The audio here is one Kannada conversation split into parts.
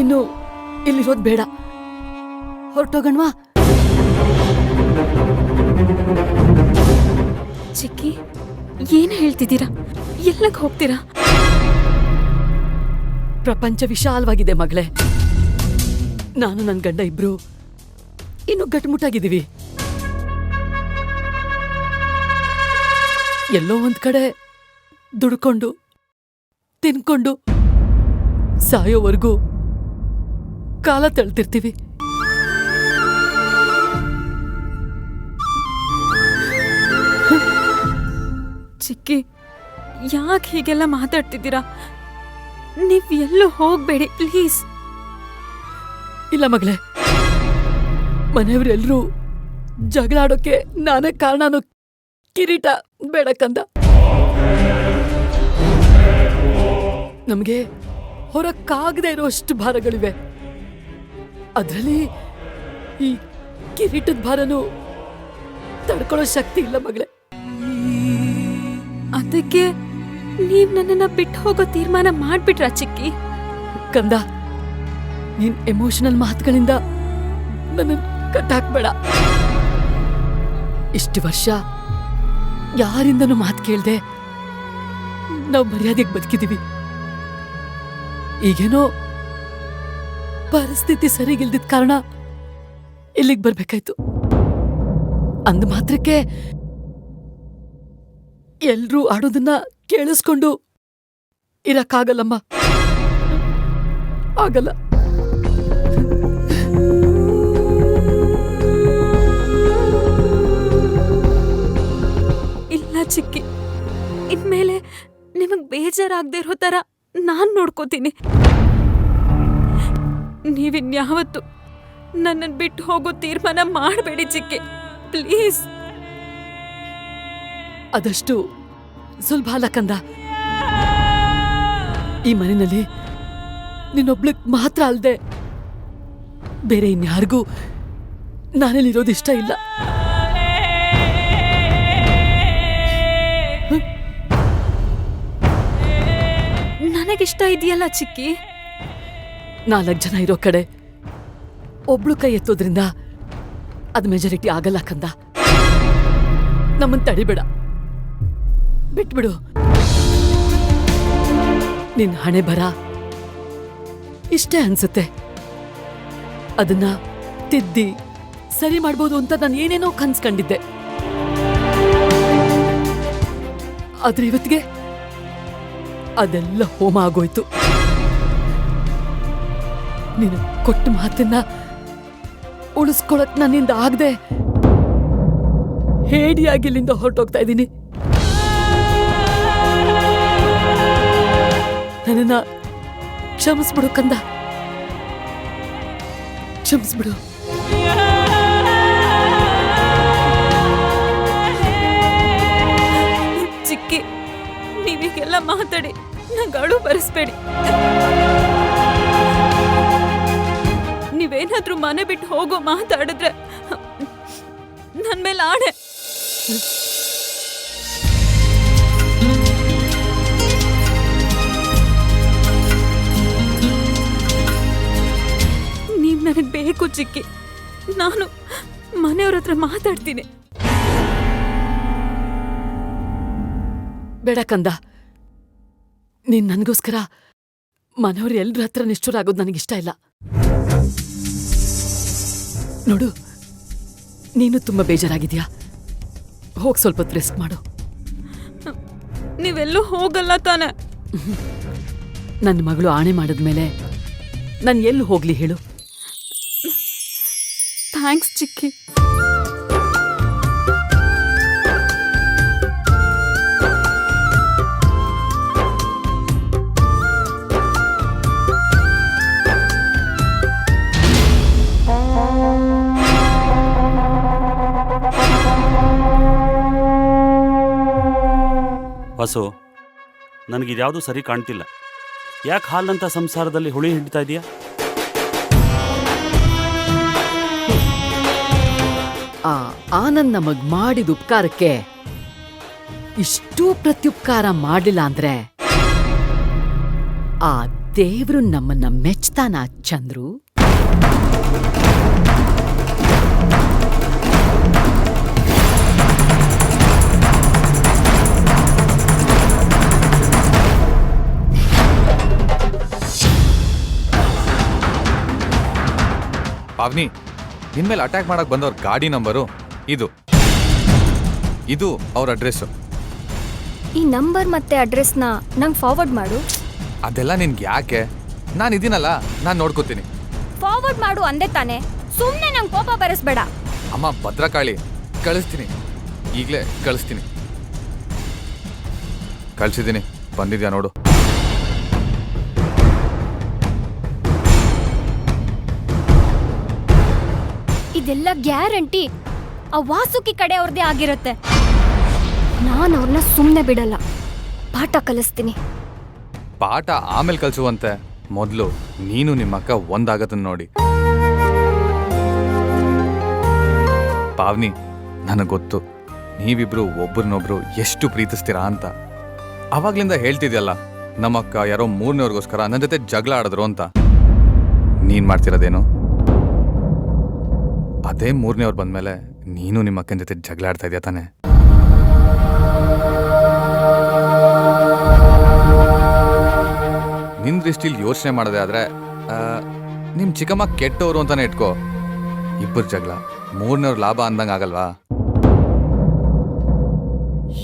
ನಾವಿನ್ನು ಇಲ್ಲಿರೋದು ಬೇಡ, ಹೊರಟೋಗಣ್ವಾ? ಚಿಕ್ಕಿ, ಏನ್ ಹೇಳ್ತಿದ್ದೀರಾ? ಎಲ್ಲಕ್ಕೆ ಹೋಗ್ತೀರಾ? ಪ್ರಪಂಚ ವಿಶಾಲವಾಗಿದೆ ಮಗಳೇ. ನಾನು ನನ್ನ ಗಂಡ ಇಬ್ರು ಇನ್ನು ಗಟ್ಮುಟ್ಟಾಗಿದ್ದೀವಿ. ಎಲ್ಲೋ ಒಂದ್ ಕಡೆ ದುಡ್ಕೊಂಡು ತಿನ್ಕೊಂಡು ಸಾಯೋವರೆಗೂ ಕಾಲ ತಳ್ತಿರ್ತೀವಿ. ಚಿಕ್ಕಿ, ಯಾಕೆ ಹೀಗೆಲ್ಲ ಮಾತಾಡ್ತಿದ್ದೀರಾ? ನೀವ್ ಎಲ್ಲೂ ಹೋಗ್ಬೇಡಿ ಪ್ಲೀಸ್. ಇಲ್ಲ ಮಗಳೇ, ಮನೆಯವರೆಲ್ಲರೂ ಜಗಳ ಆಡೋಕೆ ನಾನೇ ಕಾರಣನೋ. ಕಿರೀಟ ಬೇಡಕ್ಕಂದ. ನಮಗೆ ಹೊರಕ್ಕಾಗದೆ ಇರೋಷ್ಟು ಭಾರಗಳಿವೆ. ಅದರಲ್ಲಿ ಈ ಕಿರೀಟದ ಭಾರನೂ ತಡ್ಕೊಳ್ಳೋ ಶಕ್ತಿ ಇಲ್ಲ ಮಗಳೇ. ಅದಕ್ಕೆ ನೀವ್ ನನ್ನನ್ನ ಬಿಟ್ಟು ಹೋಗೋ ತೀರ್ಮಾನ ಮಾಡ್ಬಿಟ್ರಾ ಚಿಕ್ಕಿ? ಕಂದ, ನೀನ್ ಎಮೋಷನಲ್ ಮಾತುಗಳಿಂದ ನನ್ನ ಕಟ್ಟಾಕ್ಬೇಡ. ಇಷ್ಟು ವರ್ಷ ಯಾರಿಂದನೂ ಮಾತು ಕೇಳ್ದೆ ನಾವು ಮರ್ಯಾದೆಗೆ ಬದುಕಿದೀವಿ. ಈಗೇನೋ ಪರಿಸ್ಥಿತಿ ಸರಿಗಿಲ್ದಿದ್ ಕಾರಣ ಇಲ್ಲಿಗೆ ಬರ್ಬೇಕಾಯ್ತು. ಅಂದ ಮಾತ್ರಕ್ಕೆ ಎಲ್ರೂ ಆಡೋದನ್ನ ಕೇಳಿಸ್ಕೊಂಡು ಇರಕ್ಕಾಗಲ್ಲಮ್ಮ, ಆಗಲ್ಲ. ಇಲ್ಲ ಚಿಕ್ಕಿ, ಇನ್ಮೇಲೆ ನಿಮಗ್ ಬೇಜಾರಾಗದೆ ಇರೋ ತರ ನಾನ್ ನೋಡ್ಕೋತೀನಿ. ನೀವಿನ್ಯಾವತ್ತು ನನ್ನನ್ನು ಬಿಟ್ಟು ಹೋಗೋ ತೀರ್ಮಾನ ಮಾಡಬೇಡಿ ಚಿಕ್ಕಿ, ಪ್ಲೀಸ್. ಅದಷ್ಟು ಸುಲಭ ಅಲ್ಲ ಕಂದ. ಈ ಮನೆಯಲ್ಲಿ ನಿನ್ನೊಬ್ಳಕ್ ಮಾತ್ರ ಅಲ್ದೆ ಬೇರೆ ಇನ್ಯಾರಿಗೂ ನಾನಿಲ್ಲಿರೋದು ಇಷ್ಟ ಇಲ್ಲ. ನನಗಿಷ್ಟ ಇದೆಯಲ್ಲ ಚಿಕ್ಕಿ. 4 ಜನ ಇರೋ ಕಡೆ ಒಬ್ಳು ಕೈ ಎತ್ತೋದ್ರಿಂದ ಅದು ಮೆಜಾರಿಟಿ ಆಗಲ್ಲ ಕಂದ. ನಮ್ಮನ್ ತಡಿಬೇಡ, ಬಿಟ್ಬಿಡು. ನಿನ್ ಹಣೆ ಬರ ಇಷ್ಟೇ ಅನ್ಸುತ್ತೆ. ಅದನ್ನ ತಿದ್ದಿ ಸರಿ ಮಾಡ್ಬೋದು ಅಂತ ನಾನು ಏನೇನೋ ಕನ್ಸ್ಕೊಂಡಿದ್ದೆ. ಆದ್ರೆ ಇವತ್ತಿಗೆ ಅದೆಲ್ಲ ಹೋಮ ಆಗೋಯ್ತು. ನೀನು ಕೊಟ್ಟ ಮಾತನ್ನ ಉಳಿಸ್ಕೊಳಕ್ ನನ್ನಿಂದ ಆಗದೆ ಹೇಡಿಯಾಗಿ ಇಲ್ಲಿಂದ ಹೊರಟೋಗ್ತಾ ಇದ್ದೀನಿ. ನನ್ನನ್ನ ಕ್ಷಮಿಸ್ಬಿಡು ಕಂದ, ಕ್ಷಮಿಸ್ಬಿಡು. ಚಿಕ್ಕಿ, ನೀವೀಗೆಲ್ಲ ಮಾತಾಡಿ ನಂಗೆ ಅಳು ಬರೆಸ್ಬೇಡಿ. ನೀವೇನಾದ್ರೂ ಮನೆ ಬಿಟ್ಟು ಹೋಗೋ ಮಾತಾಡಿದ್ರೆ ನನ್ ಮೇಲೆ ಆಣೆ. ನೀವ್ ನನಗೆ ಬೇಕು ಚಿಕ್ಕಿ. ನಾನು ಮನೆಯವ್ರ ಹತ್ರ ಮಾತಾಡ್ತೀನಿ. ಬೇಡ ಕಂದ, ನೀನ್ ನನಗೋಸ್ಕರ ಮನೆಯವ್ರ ಎಲ್ರ ಹತ್ರ ನಿಷ್ಠುರ ಆಗೋದು ನನಗಿಷ್ಟ ಇಲ್ಲ. ನೋಡು, ನೀನು ತುಂಬಾ ಬೇಜಾರಾಗಿದ್ಯಾ. ಹೋಗ್ ಸ್ವಲ್ಪ ಹೊತ್ತು ರೆಸ್ಟ್ ಮಾಡು. ನೀವೆಲ್ಲೂ ಹೋಗಲ್ಲ ತಾನೆ? ನನ್ನ ಮಗಳು ಆಣೆ ಮಾಡಿದ್ಮೇಲೆ ನಾನು ಎಲ್ಲಿ ಹೋಗ್ಲಿ ಹೇಳು? ಥ್ಯಾಂಕ್ಸ್ ಚಿಕ್ಕಿ. ವಾಸು, ನನಗಿದ್ಯಾವುದೂ ಸರಿ ಕಾಣ್ತಿಲ್ಲ. ಯಾಕೆ ಹಾಲ್ನಂಥ ಸಂಸಾರದಲ್ಲಿ ಹುಳಿ ಹಿಡಿತಾ ಇದೆಯಾ? ಆ ಆನಂದ್ ನಮಗ್ ಮಾಡಿದ ಉಪಕಾರಕ್ಕೆ ಇಷ್ಟೂ ಪ್ರತ್ಯುಪಕಾರ ಮಾಡಲಿಲ್ಲ ಅಂದ್ರೆ ಆ ದೇವ್ರು ನಮ್ಮನ್ನ ಮೆಚ್ತಾನ ಚಂದ್ರು? ಪಾವ್ನಿ, ನಿನ್ಮೇಲೆ ಅಟ್ಯಾಕ್ ಮಾಡಕ್ ಬಂದವ್ರ ಗಾಡಿ ನಂಬರು ಇದು ಇದು ಅವ್ರ ಅಡ್ರೆಸ್ಸು. ಈ ನಂಬರ್ ಮತ್ತೆ ಅಡ್ರೆಸ್ನ ನಂಗೆ ಫಾರ್ವರ್ಡ್ ಮಾಡು. ಅದೆಲ್ಲ ನಿನ್ಗೆ ಯಾಕೆ? ನಾನು ಇದೀನಲ್ಲ, ನಾನು ನೋಡ್ಕೋತೀನಿ. ಫಾರ್ವರ್ಡ್ ಮಾಡು ಅಂದೆ ತಾನೆ, ಸುಮ್ಮನೆ ನಂಗೆ ಕೋಪ ಬರೆಸ್ಬೇಡ. ಅಮ್ಮ ಭದ್ರಕಾಳಿ, ಕಳಿಸ್ತೀನಿ, ಈಗಲೇ ಕಳಿಸ್ತೀನಿ. ಕಳಿಸಿದ್ದೀನಿ, ಬಂದಿದ್ಯಾ ನೋಡು. ಇದೆಲ್ಲ ಗ್ಯಾರಂಟಿ ಆ ವಾಸುಕಿ ಕಡೆ ಅವ್ರದ್ದೇ ಆಗಿರುತ್ತೆ. ನಾನು ಅವ್ರನ್ನ ಸುಮ್ಮನೆ ಬಿಡಲ್ಲ, ಪಾಠ ಕಲಿಸ್ತೀನಿ. ಪಾಠ ಆಮೇಲೆ ಕಲಿಸುವಂತೆ ಮೊದಲು ನೀನು ನಿಮ್ಮಕ್ಕ ಒಂದಾಗತ್ತನ್ನ ನೋಡಿ. ಪಾವ್ನಿ, ನನಗೆ ಗೊತ್ತು ನೀವಿಬ್ರು ಒಬ್ರನ್ನೊಬ್ರು ಎಷ್ಟು ಪ್ರೀತಿಸ್ತೀರಾ ಅಂತ. ಅವಾಗ್ಲಿಂದ ಹೇಳ್ತಿದ್ಯಲ್ಲ, ನಮ್ಮಕ್ಕ ಯಾರೋ ಮೂರನೇವ್ರಿಗೋಸ್ಕರ ನನ್ನ ಜೊತೆ ಜಗಳ ಆಡಿದ್ರು ಅಂತ. ನೀನ್ ಮಾಡ್ತಿರೋದೇನು? ಅದೇ ಮೂರನೇವ್ರು ಬಂದ್ಮೇಲೆ ನೀನು ನಿಮ್ಮ ಅಕ್ಕನ ಜೊತೆ ಜಗಳ ಆಡ್ತಾ ಇದೆಯಾ ತಾನೆ? ನಿನ್ ದೃಷ್ಟಿಲಿ ಯೋಚನೆ ಮಾಡದೆ ಆದ್ರೆ ನಿಮ್ ಚಿಕ್ಕಮ್ಮ ಕೆಟ್ಟವರು ಅಂತಾನೆ ಇಟ್ಕೋ. ಇಬ್ಬರು ಜಗಳ, ಮೂರನೇವ್ರ ಲಾಭ ಅಂದಂಗ ಆಗಲ್ವಾ?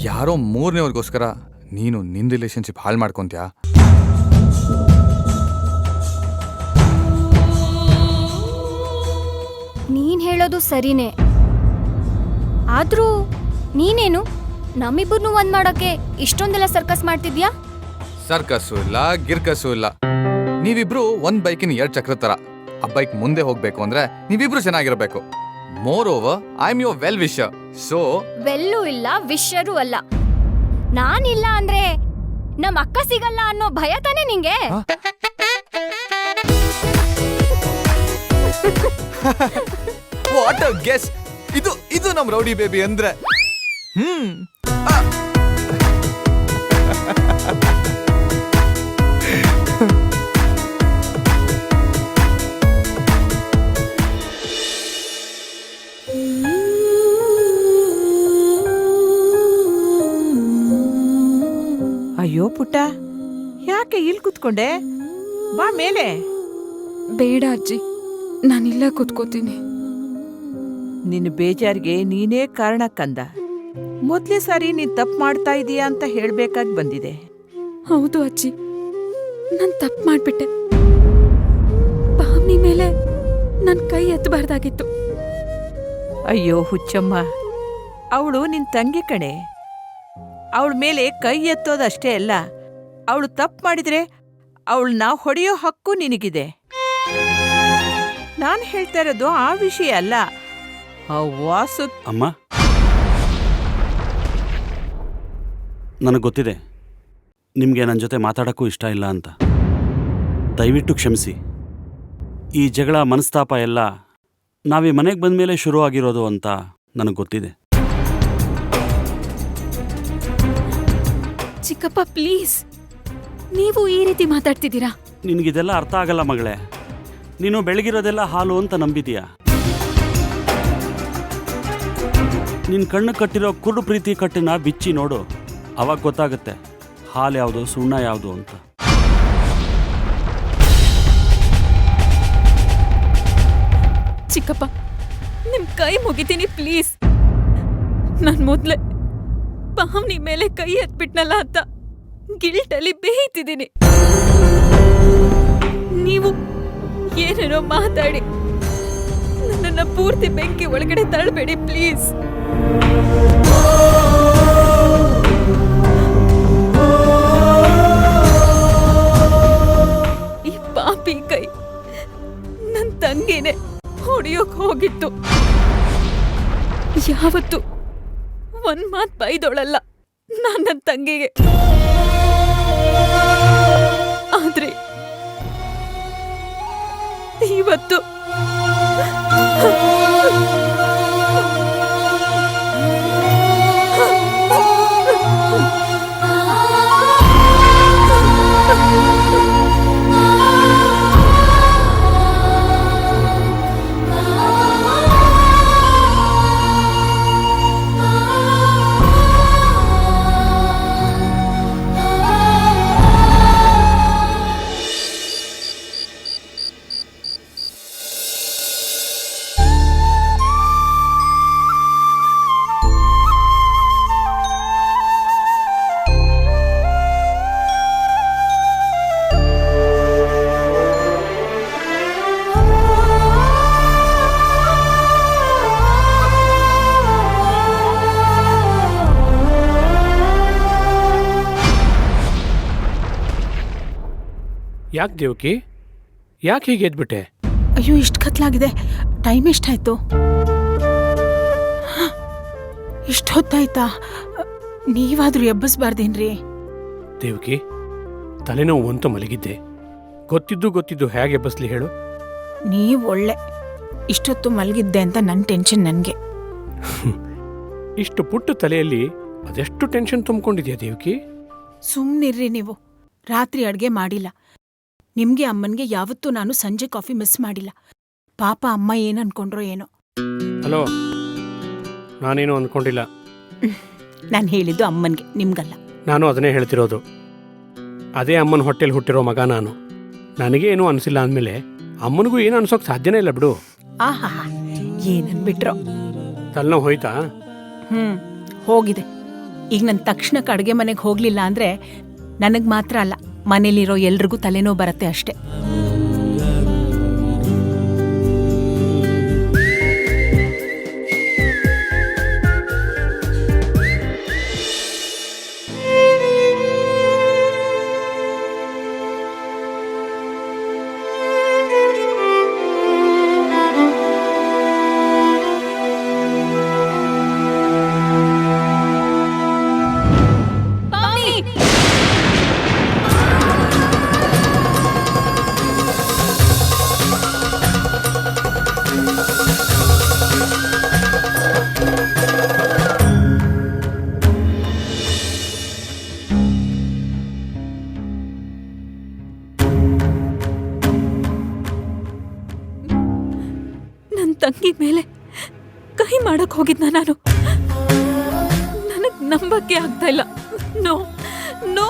ಯಾರೋ ಮೂರನೇವ್ರಿಗೋಸ್ಕರ ನೀನು ನಿನ್ ರಿಲೇಶನ್ಶಿಪ್ ಹಾಳು ಮಾಡ್ಕೊಂತ್ಯಾ? ನೀನ್ ಹೇಳೋದು ಸರಿನೇ, ಆದ್ರೂ ನೀನೇನು ನಮ್ಮಿಬ್ಬರನ್ನೂ ಒಂದ್ ಮಾಡೋಕೆ ಇಷ್ಟೊಂದೆಲ್ಲ ಸರ್ಕಸ್ ಮಾಡ್ತಿದ್ಯಾ? ಸರ್ಕಸ್ಸು ಇಲ್ಲ, ಗಿರ್ಕಸ್ಸು ಇಲ್ಲ. ನೀವಿಬ್ರು ಒಂದ್ ಬೈಕಿನ 2 ಚಕ್ರ ತರ. ಆ ಬೈಕ್ ಮುಂದೆ ಹೋಗ್ಬೇಕು ಅಂದ್ರೆ ನೀವಿಬ್ರು ಚೆನ್ನಾಗಿರ್ಬೇಕು. Moreover I am your well wisher. So ವೆಲ್ಲೂ ಇಲ್ಲ, ವಿಷರೂ ಅಲ್ಲ. ನಾನಿಲ್ಲ ಅಂದ್ರೆ ನಮ್ಮ ಅಕ್ಕ ಸಿಗಲ್ಲ ಅನ್ನೋ ಭಯ ತಾನೇ ನಿಂಗೆ? What a guess! ಇದು ನಮ್ ರೌಡಿ ಬೇಬಿ ಅಂದ್ರೆ. ಅಯ್ಯೋ ಪುಟ್ಟ, ಯಾಕೆ ಇಲ್ಲಿ ಕೂತ್ಕೊಂಡೆ? ಬಾ ಮೇಲೆ. ಬೇಡ ಅಜ್ಜಿ, ನಾನಿಲ್ಲ ಕೂತ್ಕೋತೀನಿ. ನಿನ್ನ ಬೇಜಾರಿಗೆ ನೀನೇ ಕಾರಣ ಕಂದ. ಮೊದ್ಲೇ ಸಾರಿ ನೀನ್ ತಪ್ಪು ಮಾಡ್ತಾ ಇದೀಯಾ ಅಂತ ಹೇಳ್ಬೇಕಾಗಿ ಬಂದಿದೆ. ಹೌದು ಅಜ್ಜಿ, ನಾನು ತಪ್ಪು ಮಾಡ್ಬಿಟ್ಟೆ. ಪಾವ್ನಿ ಮೇಲೆ ನನ್ನ ಕೈ ಎತ್ತಬಾರ್ದಾಗಿತ್ತು. ಅಯ್ಯೋ ಹುಚ್ಚಮ್ಮ, ಅವಳು ನಿನ್ ತಂಗಿ ಕಣೆ. ಅವಳ ಮೇಲೆ ಕೈ ಎತ್ತೋದಷ್ಟೇ ಅಲ್ಲ, ಅವಳು ತಪ್ಪು ಮಾಡಿದ್ರೆ ಅವಳನ್ನ ಹೊಡೆಯೋ ಹಕ್ಕು ನಿನಗಿದೆ. ನಾನು ಹೇಳ್ತಾ ಇರೋದು ಆ ವಿಷಯ ಅಲ್ಲ. ಆ ವಾಸು ಅಮ್ಮ, ನನಗೆ ಗೊತ್ತಿದೆ ನಿಮಗೆ ನನ್ನ ಜೊತೆ ಮಾತಾಡೋಕ್ಕೂ ಇಷ್ಟ ಇಲ್ಲ ಅಂತ. ದಯವಿಟ್ಟು ಕ್ಷಮಿಸಿ. ಈ ಜಗಳ ಮನಸ್ತಾಪ ಎಲ್ಲ ನಾವೀ ಮನೆಗೆ ಬಂದ ಮೇಲೆ ಶುರು ಆಗಿರೋದು ಅಂತ ನನಗೆ ಗೊತ್ತಿದೆ. ಚಿಕ್ಕಪ್ಪ ಪ್ಲೀಸ್, ನೀವು ಈ ರೀತಿ ಮಾತಾಡ್ತಿದ್ದೀರಾ? ನಿನಗಿದೆಲ್ಲ ಅರ್ಥ ಆಗಲ್ಲ ಮಗಳೇ. ನೀನು ಬೆಳಗಿರೋದೆಲ್ಲ ಹಾಲು ಅಂತ ನಂಬಿದೀಯ. ನಿನ್ನ ಕಣ್ಣು ಕಟ್ಟಿರೋ ಕುರುಡು ಪ್ರೀತಿ ಕಟ್ಟನ್ನ ಬಿಚ್ಚಿ ನೋಡು, ಅವಾಗ ಗೊತ್ತಾಗುತ್ತೆ ಹಾಲು ಯಾವುದು ಸುಣ್ಣ ಯಾವುದು ಅಂತ. ಚಿಕ್ಕಪ್ಪ, ನಿಮ್ ಕೈ ಮುಗಿತೀನಿ ಪ್ಲೀಸ್. ನಾನು ಮೊದ್ಲೇ ಪಾವ್ನಿ ಮೇಲೆ ಕೈ ಎತ್ಬಿಟ್ನಲ್ಲ ಅಂತ ಗಿಲ್ಟಲ್ಲಿ ಬೇಯ್ತಿದ್ದೀನಿ. ನೀವು ಏನೇನೋ ಮಾತಾಡಿ ನನ್ನನ್ನ ಪೂರ್ತಿ ಬೆಂಕಿ ಒಳಗಡೆ ತಳ್ಳಬೇಡಿ ಪ್ಲೀಸ್. ಈ ಪಾಪಿ ಕೈ ನನ್ನ ತಂಗಿನೇ ಹೊಡೆಯೋಕ್ ಹೋಗಿತ್ತು. ಯಾವತ್ತು ಒಂದ್ ಮಾತ್ ಬೈದೋಳಲ್ಲ ನಾನ್ ನನ್ನ ತಂಗಿಗೆ. ಆದ್ರೆ ಇವತ್ತು ಯಾಕೆ ದೇವಕಿ, ಯಾಕೆ ಹೀಗೆ ಎದ್ಬಿಟ್ಟೆ? ಅಯ್ಯೋ ಇಷ್ಟು ಕತ್ಲಾಗಿದೆ. ಟೈಮ್ ಎಷ್ಟಾಯ್ತು? ಇಷ್ಟು ಹೊತ್ತಾಯ್ತಾ? ನೀವಾದ್ರೂ ಎಬ್ಬಿಸ್ಬಾರ್ದೇನ್ರಿ? ದೇವಕಿ, ತಲೆನೋವು ಅಂತ ಮಲಗಿದ್ದೆ. ಗೊತ್ತಿದ್ದು ಹೇಗೆ ಎಬ್ಬಿಸ್ಲಿ ಹೇಳು? ನೀವ್ ಒಳ್ಳೆ. ಇಷ್ಟೊತ್ತು ಮಲಗಿದ್ದೆ ಅಂತ ನನ್ನ ಟೆನ್ಷನ್ ನನಗೆ. ಇಷ್ಟು ಪುಟ್ಟ ತಲೆಯಲ್ಲಿ ಅದೆಷ್ಟು ಟೆನ್ಷನ್ ತುಂಬಿಕೊಂಡಿದ್ಯಾ ದೇವಕಿ? ಸುಮ್ಮನಿರ್ರಿ ನೀವು. ರಾತ್ರಿ ಅಡ್ಗೆ ಮಾಡಿಲ್ಲ. ನಿಮ್ಗೆ ಅಮ್ಮನ್ಗೆ ಯಾವತ್ತೂ ನಾನು ಸಂಜೆ ಕಾಫಿ ಮಿಸ್ ಮಾಡಿಲ್ಲ. ಪಾಪ ಅಮ್ಮ ಏನ್ ಅನ್ಕೊಂಡ್ರೋ ಏನೋ. ಹಲೋ, ನಾನೇನು ಅಂದ್ಕೊಂಡಿಲ್ಲ. ನಾನು ಹೇಳಿದ್ದು ಅಮ್ಮನ್ಗೆ, ನಿಮ್ಗಲ್ಲ. ನಾನು ಅದನ್ನೇ ಹೇಳ್ತಿರೋದು. ಅದೇ ಅಮ್ಮನ ಹೊಟ್ಟೆಲಿ ಹುಟ್ಟಿರೋ ಮಗ ನಾನು. ನನಗೆ ಏನೂ ಅನಿಸಿಲ್ಲ ಅಂದಮೇಲೆ ಅಮ್ಮನಿಗೂ ಏನು ಅನ್ಸೋಕೆ ಸಾಧ್ಯನೇ ಇಲ್ಲ ಬಿಡು. ಆಹಾ, ಏನನ್ಬಿಟ್ರೋ. ತಲೆನೋವು ಹೋಯ್ತಾ? ಹೋಗಿದೆ. ಈಗ ನನ್ನ ತಕ್ಷಣಕ್ಕೆ ಅಡುಗೆ ಮನೆಗೆ ಹೋಗ್ಲಿಲ್ಲ ಅಂದ್ರೆ ನನಗ್ ಮಾತ್ರ ಅಲ್ಲ, ಮನೇಲಿರೋ ಎಲ್ರಿಗೂ ತಲೆನೋವು ಬರುತ್ತೆ ಅಷ್ಟೆ. ತಂಗಿ ಮೇಲೆ ಕೈ ಮಾಡಕ್ ಹೋಗಿದ್ನ ನಾನು. ನನಗ್ ನಂಬಕ್ಕೆ ಆಗ್ತಾ ಇಲ್ಲ. ನೋ ನೋ,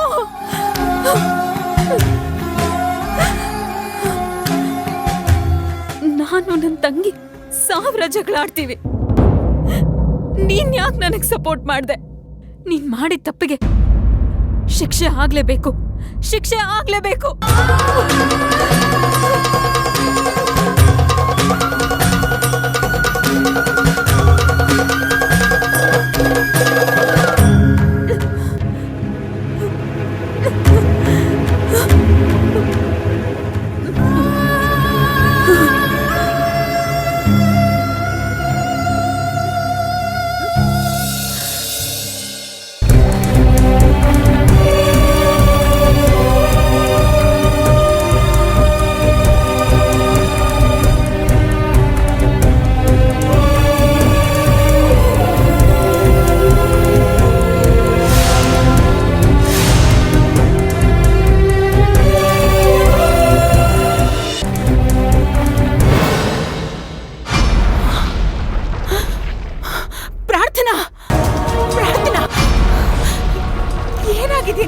ನಾನು ನನ್ನ ತಂಗಿ 1000 ಜಗಳ ಆಡ್ತೀವಿ. ನೀನ್ ಯಾಕೆ ನನಗ್ ಸಪೋರ್ಟ್ ಮಾಡ್ದೆ? ನೀನ್ ಮಾಡಿದ ತಪ್ಪಿಗೆ ಶಿಕ್ಷೆ ಆಗ್ಲೇಬೇಕು, ಶಿಕ್ಷೆ ಆಗ್ಲೇಬೇಕು.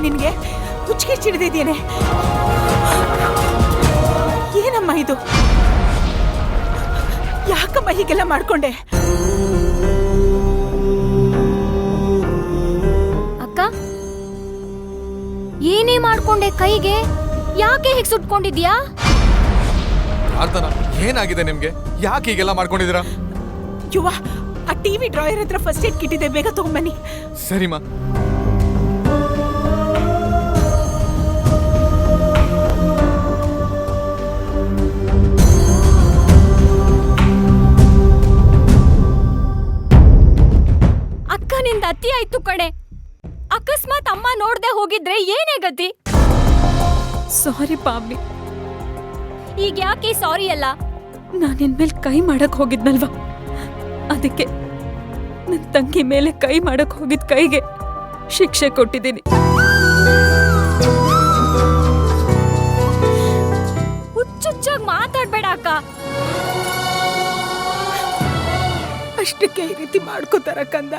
ನಿನ್ಗೆ ಹುಚ್ಚಿಗೆ ಚಿಡಿದಿದ್ದೇನೆ. ಏನಮ್ಮ ಇದು? ಯಾಕಮ್ಮ ಹೀಗೆಲ್ಲ ಮಾಡ್ಕೊಂಡೆ? ಅಕ್ಕ, ಏನೇ ಮಾಡ್ಕೊಂಡೆ ಕೈಗೆ? ಯಾಕೆ ಹೀಗೆ ಸುಟ್ಕೊಂಡಿದ್ಯಾ? ಪ್ರಾರ್ಥನಾ, ಏನಾಗಿದೆ ನಿಮ್ಗೆ? ಯಾಕೆ ಹೀಗೆಲ್ಲ ಮಾಡ್ಕೊಂಡಿದ್ದೀರಾ? ಯುವ, ಆ ಟಿವಿ ಡ್ರಾಯರ್ ಹತ್ರ ಫಸ್ಟ್ ಏಡ್ ಕಿಟ್ ಇದೆ, ಬೇಗ ತಗೊಂಬನ್ನಿ. ಸರಿಮಾ. ನಿಂದ ಅತಿ ಆಯ್ತು ಕಣೆ. ಅಕಸ್ಮಾತ್ ಅಮ್ಮ ನೋಡ್ದೆ ಹೋಗಿದ್ರೆ ಏನೇ ಗತಿ? ಸಾರಿ ಪಾವ್ನಿ. ಈಗ ಯಾಕೆ ಸಾರಿ ಅಲ್ಲ? ನಾನು ನಿನ್ ಮೇಲೆ ಕೈ ಮಾಡಕ್ ಹೋಗಿದ್ನಲ್ವಾ, ಅದಕ್ಕೆ ನನ್ನ ತಂಗಿ ಮೇಲೆ ಕೈ ಮಾಡಕ್ ಹೋಗಿದ್ ಕೈಗೆ ಶಿಕ್ಷೆ ಕೊಟ್ಟಿದ್ದೀನಿ. ಹುಚ್ಚುಚ್ಚಾಗಿ ಮಾತಾಡ್ಬೇಡ ಅಕ್ಕ. ಅಷ್ಟಕ್ಕೆ ಈ ರೀತಿ ಮಾಡ್ಕೋತಾರ ಕಂದ?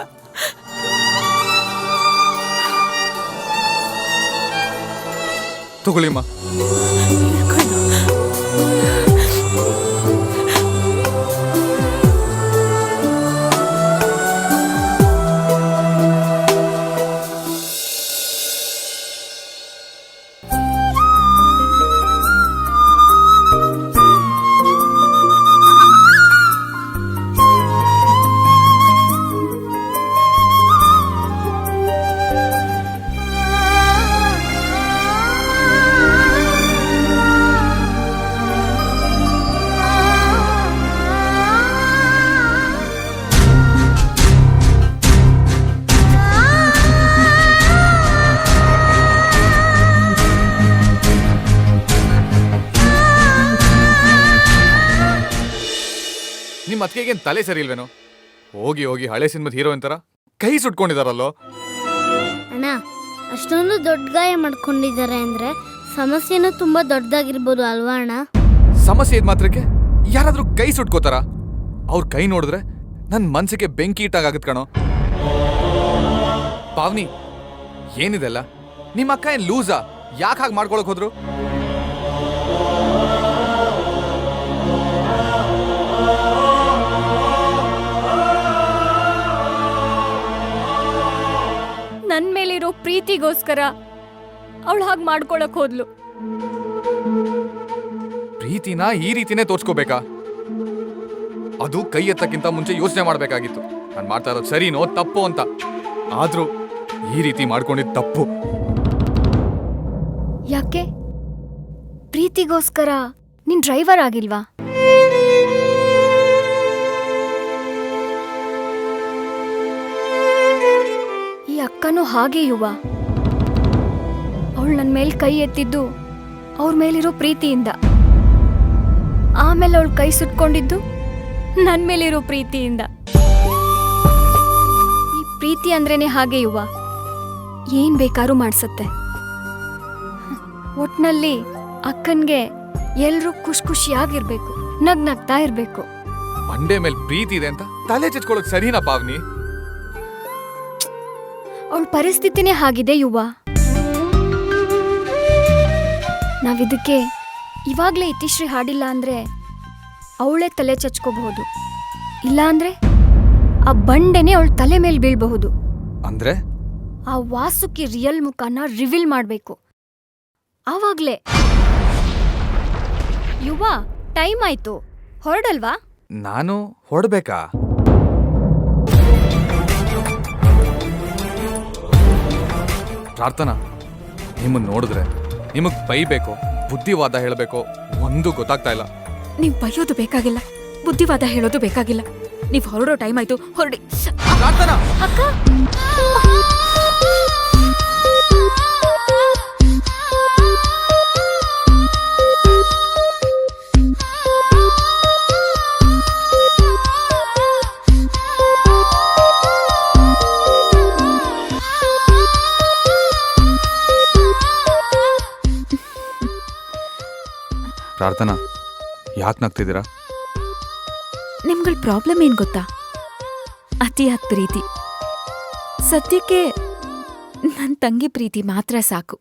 ತಗೊಳ್ಳಿಮ್ಮ. ನಿಮ್ಮ ಅತ್ತಿಗೆಗೇನು ತಲೆ ಸರಿ ಇಲ್ವೇನೋ? ಹೋಗಿ ಹೋಗಿ ಹಳೆ ಸಿನಿಮಾದ ಹೀರೋಯಿನ್ ಥರ ಕೈ ಸುಟ್ಕೊಂಡಿದಾರಲ್ಲೋ. ಅಣ್ಣ, ಅಷ್ಟೊಂದು ದೊಡ್ಡ ಗಾಯ ಮಾಡ್ಕೊಂಡಿದ್ದಾರೆ ಅಂದ್ರೆ ಸಮಸ್ಯೆನೂ ತುಂಬಾ ದೊಡ್ಡದಾಗಿರ್ಬೋದು ಅಲ್ವಾ ಅಣ್ಣ? ಸಮಸ್ಯೆ ಇದ್ ಮಾತ್ರಕ್ಕೆ ಯಾರಾದ್ರೂ ಕೈ ಸುಟ್ಕೋತಾರ? ಅವ್ರ ಕೈ ನೋಡಿದ್ರೆ ನನ್ನ ಮನ್ಸಿಗೆ ಬೆಂಕಿ ಇಟ್ಟಾಗತ್ ಕಣೋ. ಪಾವ್ನಿ, ಏನಿದೆಲ್ಲ? ನಿಮ್ಮ ಅಕ್ಕ ಏನ್ ಲೂಸಾ? ಯಾಕೆ ಹಾಗೆ ಮಾಡ್ಕೊಳಕ್ ಹೋದ್ರು? ನನ್ ಮೇಲಿರೋ ಪ್ರೀತಿಗೋಸ್ಕರ ಅವಳು ಹಾಗೆ ಮಾಡ್ಕೊಳಕ್ ಹೋದ್ಲು. ಪ್ರೀತಿನ ಈ ರೀತಿನೇ ತೋರ್ಸ್ಕೋಬೇಕಾ? ಅದು ಕೈ ಎತ್ತಕ್ಕಿಂತ ಮುಂಚೆ ಯೋಚನೆ ಮಾಡ್ಬೇಕಾಗಿತ್ತು. ನಾನು ಮಾಡ್ತಾ ಇರೋದು ಸರಿನೋ ತಪ್ಪು ಅಂತ. ಆದ್ರೂ ಈ ರೀತಿ ಮಾಡ್ಕೊಂಡಿದ್ ತಪ್ಪು. ಯಾಕೆ? ಪ್ರೀತಿಗೋಸ್ಕರ ನೀನ್ ಡ್ರೈವರ್ ಆಗಿಲ್ವಾ? ಈ ಅಕ್ಕನೂ ಹಾಗೆ ಯುವ. ಅವಳು ನನ್ನ ಮೇಲೆ ಕೈ ಎತ್ತಿದ್ದು ಅವ್ರ ಮೇಲಿರೋ ಪ್ರೀತಿಯಿಂದ. ಆಮೇಲೆ ಅವಳು ಕೈ ಸುಟ್ಕೊಂಡಿದ್ದು ನನ್ನ ಮೇಲಿರೋ ಪ್ರೀತಿಯಿಂದ. ಈ ಪ್ರೀತಿ ಅಂದ್ರೇನೆ ಹಾಗೆ ಯುವ, ಏನ್ ಬೇಕಾದ್ರೂ ಮಾಡ್ಸತ್ತೆ. ಒಟ್ನಲ್ಲಿ ಅಕ್ಕನ್ಗೆ ಎಲ್ರೂ ಖುಷಿಯಾಗಿರ್ಬೇಕು, ನಗ್ನಗ್ತಾ ಇರ್ಬೇಕು. ಮಂಡೆ ಮೇಲೆ ಪ್ರೀತಿ ಇದೆ ಅಂತ ತಲೆ ಚಚ್ಕೊಳಕ್ ಸರಿನಾ ಪಾವ್ನಿ? ಅವಳ ಪರಿಸ್ಥಿತಿನೇ ಹಾಗಿದೆ ಯುವ. ನಾವಿದಕ್ಕೆ ಇವಾಗ್ಲೇ ಇತಿಶ್ರೀ ಹಾಡಿಲ್ಲ ಅಂದ್ರೆ ಅವಳೇ ತಲೆ ಚಚ್ಕೋಬಹುದು. ಇಲ್ಲ ಅಂದ್ರೆ ಆ ಬಂಡೆನೇ ಅವಳ ತಲೆ ಮೇಲೆ ಬೀಳ್ಬಹುದು. ಅಂದ್ರೆ ಆ ವಾಸುಕಿ ರಿಯಲ್ ಮುಖನ ರಿವೀಲ್ ಮಾಡ್ಬೇಕು. ಆವಾಗ್ಲೇ. ಯುವ, ಟೈಮ್ ಆಯ್ತು, ಹೊರಡಲ್ವಾ? ನಾನು ಹೊರಡ್ಬೇಕಾ? ಪ್ರಾರ್ಥನಾ, ನಿಮ್ಮನ್ನ ನೋಡಿದ್ರೆ ನಿಮಗ್ ಬೈಬೇಕೋ ಬುದ್ಧಿವಾದ ಹೇಳಬೇಕೋ ಒಂದು ಗೊತ್ತಾಗ್ತಾ ಇಲ್ಲ. ನೀವ್ ಬೈಯೋದು ಬೇಕಾಗಿಲ್ಲ, ಬುದ್ಧಿವಾದ ಹೇಳೋದು ಬೇಕಾಗಿಲ್ಲ. ನೀವ್ ಹೊರಡೋ ಟೈಮ್ ಆಯ್ತು, ಹೊರಡಿ. ಪ್ರಾರ್ಥನಾ, ಅಕ್ಕ, ಪ್ರಾರ್ಥನಾ, ಯಾಕೆ ನಗ್ತಿದ್ದೀರಾ? ನಿಮ್ಗಳ ಪ್ರಾಬ್ಲಮ್ ಏನ್ ಗೊತ್ತಾ? ಅತಿಯಾದ ಪ್ರೀತಿ. ಸದ್ಯಕ್ಕೆ ನನ್ನ ತಂಗಿ ಪ್ರೀತಿ ಮಾತ್ರ ಸಾಕು.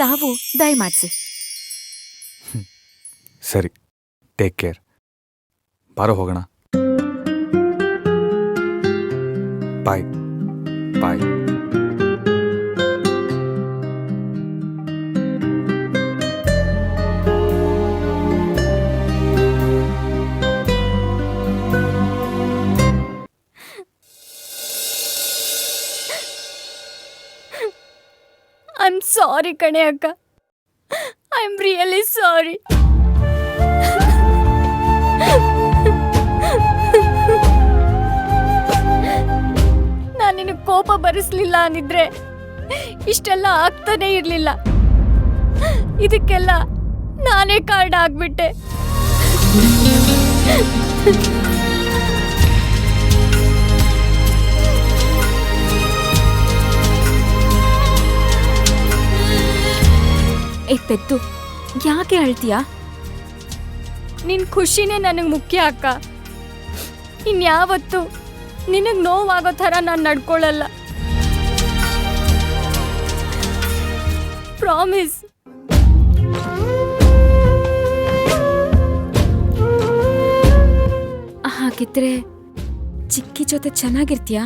ತಾವು ದಯಮಾಡ್ಸಿ. ಸರಿ, ಟೇಕ್ ಕೇರ್. ಬಾರೋ ಹೋಗೋಣ. ಬಾಯ್ ಬಾಯ್. ಐಮ್ ಸಾರಿ ಕಣೆ ಅಕ್ಕ. I'm really sorry. ನಾನು ನಿನಗೆ ಕೋಪ ಬರಿಸ್ಲಿಲ್ಲ ಅಂದಿದ್ರೆ ಇಷ್ಟೆಲ್ಲ ಆಗ್ತಾನೆ ಇರ್ಲಿಲ್ಲ. ಇದಕ್ಕೆಲ್ಲ ನಾನೇ ಕಾರಣ ಆಗ್ಬಿಟ್ಟೆ. ಏ ಪೆದ್ದು, ಯಾಕೆ ಅಳ್ತೀಯಾ? ನಿನ್ ಖುಷಿನೇ ನನಗೆ ಮುಖ್ಯ ಅಕ್ಕ. ಇನ್ಯಾವತ್ತು ನಿನಗೆ ನೋವಾಗೋ ಥರ ನಾನು ನಡ್ಕೊಳ್ಳಲ್ಲ. ಪ್ರಾಮಿಸ್. ಹಾಗಿದ್ರೆ ಚಿಕ್ಕಿ ಜೊತೆ ಚೆನ್ನಾಗಿರ್ತೀಯಾ?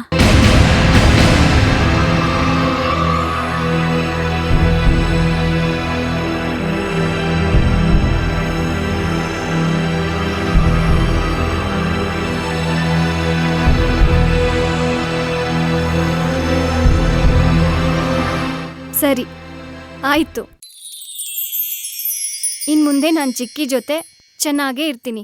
ಸರಿ, ಆಯ್ತು. ಇನ್ಮುಂದೆ ನಾನು ಚಿಕ್ಕಿ ಜೊತೆ ಚೆನ್ನಾಗೇ ಇರ್ತೀನಿ.